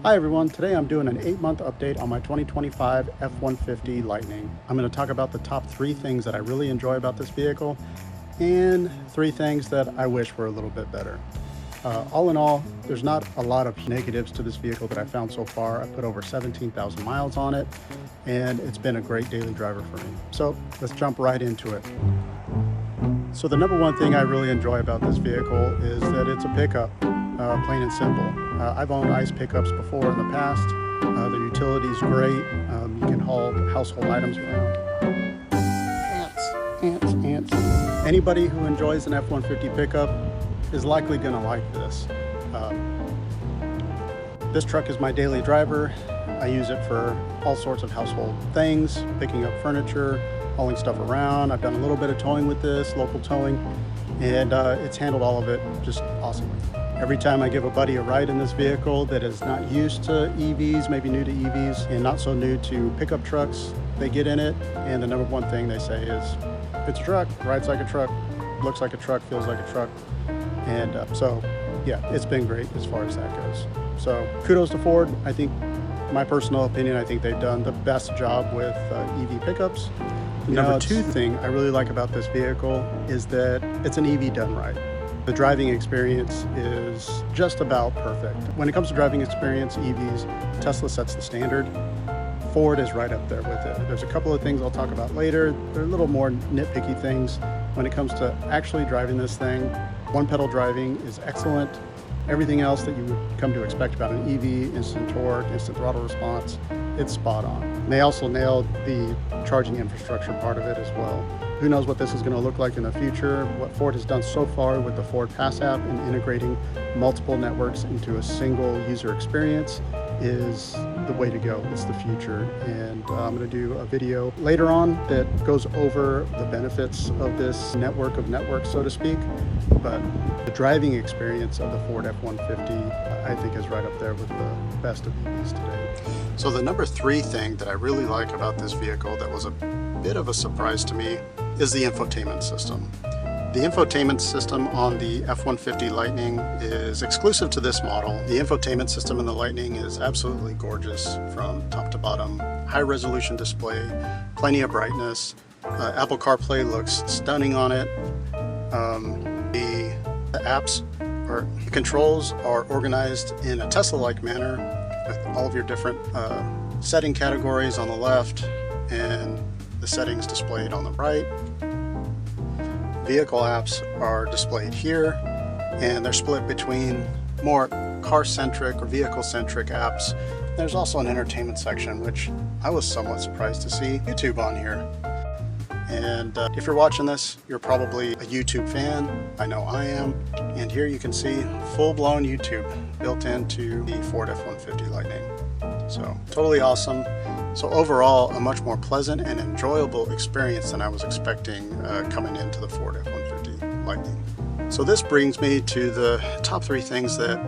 Hi everyone, today I'm doing an 8-month update on my 2025 F150 Lightning. I'm going to talk about the top 3 things that I really enjoy about this vehicle and 3 things that I wish were a little bit better. All in all, there's not a lot of negatives to this vehicle that I found so far. I put over 17,000 miles on it and it's been a great daily driver for me. So let's jump right into it. So the number one thing I really enjoy about this vehicle is that it's a pickup. Plain and simple. I've owned ICE pickups before in the past. The utility's great. You can haul household items around. Ants. Anybody who enjoys an F-150 pickup is likely going to like this. This truck is my daily driver. I use it for all sorts of household things, picking up furniture, hauling stuff around. I've done a little bit of towing with this, local towing, and it's handled all of it just awesomely. Every time I give a buddy a ride in this vehicle that is not used to EVs, maybe new to EVs, and not so new to pickup trucks, they get in it, and the number one thing they say is, it's a truck, rides like a truck, looks like a truck, feels like a truck. And so, yeah, it's been great as far as that goes. So kudos to Ford. I think, my personal opinion, I think they've done the best job with EV pickups. Number two thing I really like about this vehicle is that it's an EV done right. The driving experience is just about perfect. When it comes to driving experience, EVs, Tesla sets the standard. Ford is right up there with it. There's a couple of things I'll talk about later. They're a little more nitpicky things. When it comes to actually driving this thing, one pedal driving is excellent. Everything else that you would come to expect about an EV, instant torque, instant throttle response, it's spot on. And they also nailed the charging infrastructure part of it as well. Who knows what this is going to look like in the future. What Ford has done so far with the Ford Pass app and integrating multiple networks into a single user experience is the way to go. It's the future. And I'm going to do a video later on that goes over the benefits of this network of networks, so to speak. But the driving experience of the Ford F-150, I think, is right up there with the best of EVs today. So the number 3 thing that I really like about this vehicle that was a bit of a surprise to me is the infotainment system. The infotainment system on the F-150 Lightning is exclusive to this model. The infotainment system in the Lightning is absolutely gorgeous from top to bottom. High resolution display, plenty of brightness. Apple CarPlay looks stunning on it. The apps or controls are organized in a Tesla-like manner with all of your different setting categories on the left and the settings displayed on the right. Vehicle apps are displayed here, and they're split between more car-centric or vehicle-centric apps. There's also an entertainment section, which I was somewhat surprised to see YouTube on here. And if you're watching this, you're probably a YouTube fan. I know I am. And here you can see full-blown YouTube built into the Ford F-150 Lightning. So totally awesome. So overall, a much more pleasant and enjoyable experience than I was expecting coming into the Ford F-150 Lightning. So this brings me to the top 3 things that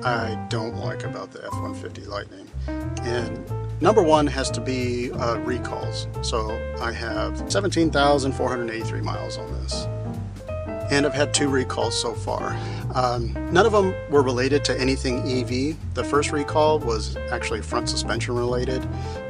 I don't like about the F-150 Lightning. And number 1 has to be recalls. So I have 17,483 miles on this. And I've had 2 recalls so far. None of them were related to anything EV. The first recall was actually front suspension related.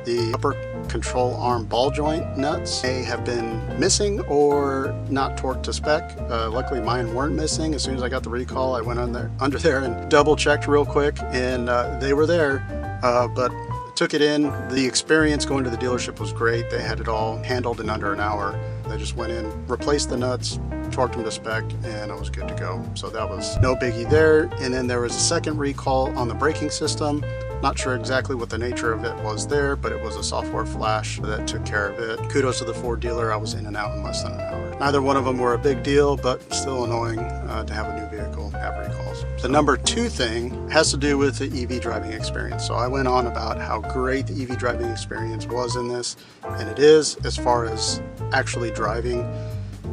The upper control arm ball joint nuts may have been missing or not torqued to spec. Luckily mine weren't missing. As soon as I got the recall, I went under there and double checked real quick, and they were there. But took it in. The experience going to the dealership was great. They had it all handled in under an hour. They just went in, replaced the nuts, torqued them to spec, and I was good to go. So that was no biggie there. And then there was a second recall on the braking system. Not sure exactly what the nature of it was there, but it was a software flash that took care of it. Kudos to the Ford dealer. I was in and out in less than an hour. Neither one of them were a big deal, but still annoying to have a new vehicle have recalls. The number 2 thing has to do with the EV driving experience. So I went on about how great the EV driving experience was in this, and it is as far as actually driving.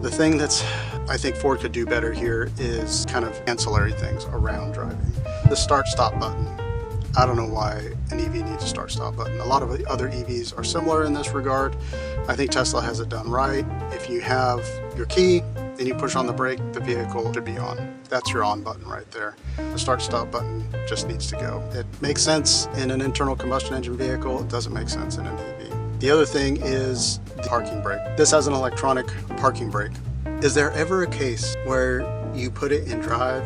The thing that's I think Ford could do better here is kind of ancillary things around driving. The start-stop button. I don't know why an EV needs a start-stop button. A lot of other EVs are similar in this regard. I think Tesla has it done right. If you have your key then you push on the brake, the vehicle should be on. That's your on button right there. The start stop button just needs to go. It makes sense in an internal combustion engine vehicle. It doesn't make sense in an EV. The other thing is the parking brake. This has an electronic parking brake. Is there ever a case where you put it in drive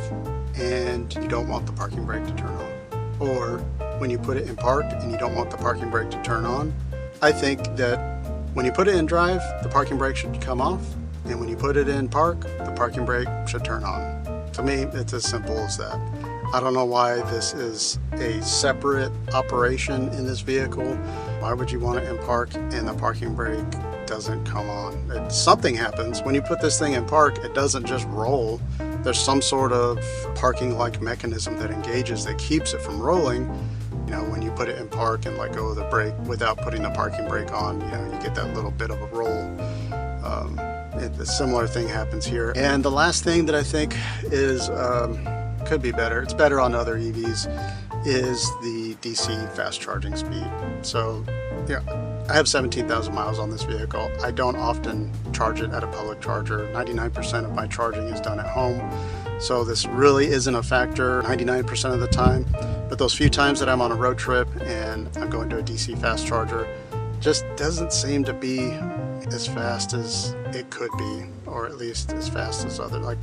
and you don't want the parking brake to turn on? Or when you put it in park and you don't want the parking brake to turn on? I think that when you put it in drive, the parking brake should come off. And when you put it in park, the parking brake should turn on. To me, it's as simple as that. I don't know why this is a separate operation in this vehicle. Why would you want it in park and the parking brake doesn't come on? Something happens. When you put this thing in park, it doesn't just roll. There's some sort of parking-like mechanism that engages, that keeps it from rolling. You know, when you put it in park and let go of the brake without putting the parking brake on, you know, you get that little bit of a roll. A similar thing happens here. And the last thing that I think is could be better, it's better on other EVs, is the DC fast charging speed. So yeah, I have 17,000 miles on this vehicle. I don't often charge it at a public charger. 99% of my charging is done at home. So this really isn't a factor 99% of the time. But those few times that I'm on a road trip and I'm going to a DC fast charger, just doesn't seem to be as fast as it could be, or at least as fast as other. Like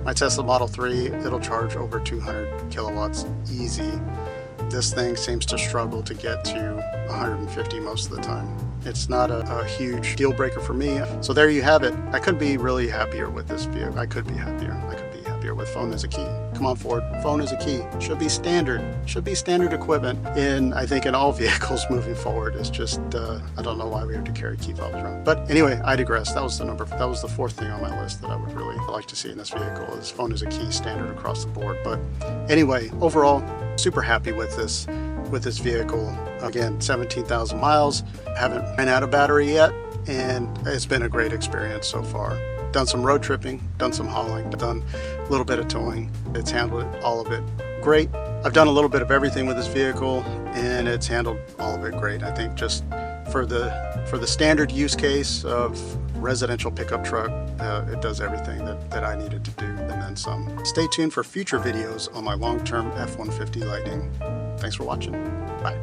my Tesla Model 3, it'll charge over 200 kilowatts easy. This thing seems to struggle to get to 150 most of the time. It's not a huge deal breaker for me. So there you have it. I could be really happier with this vehicle. I could be happier with phone as a key. Come on, Ford, phone as a key. Should be standard. Should be standard equipment I think in all vehicles moving forward. It's just, I don't know why we have to carry key fobs around. But anyway, I digress. That was the fourth thing on my list that I would really like to see in this vehicle, is phone as a key standard across the board. But anyway, overall, super happy with this vehicle. Again, 17,000 miles. Haven't ran out of battery yet, and it's been a great experience so far. Done some road tripping, done some hauling, done a little bit of towing. It's handled all of it great. I've done a little bit of everything with this vehicle, and it's handled all of it great. I think just for the standard use case of residential pickup truck, it does everything that I needed to do, and then some. Stay tuned for future videos on my long-term F-150 Lightning. Thanks for watching. Bye.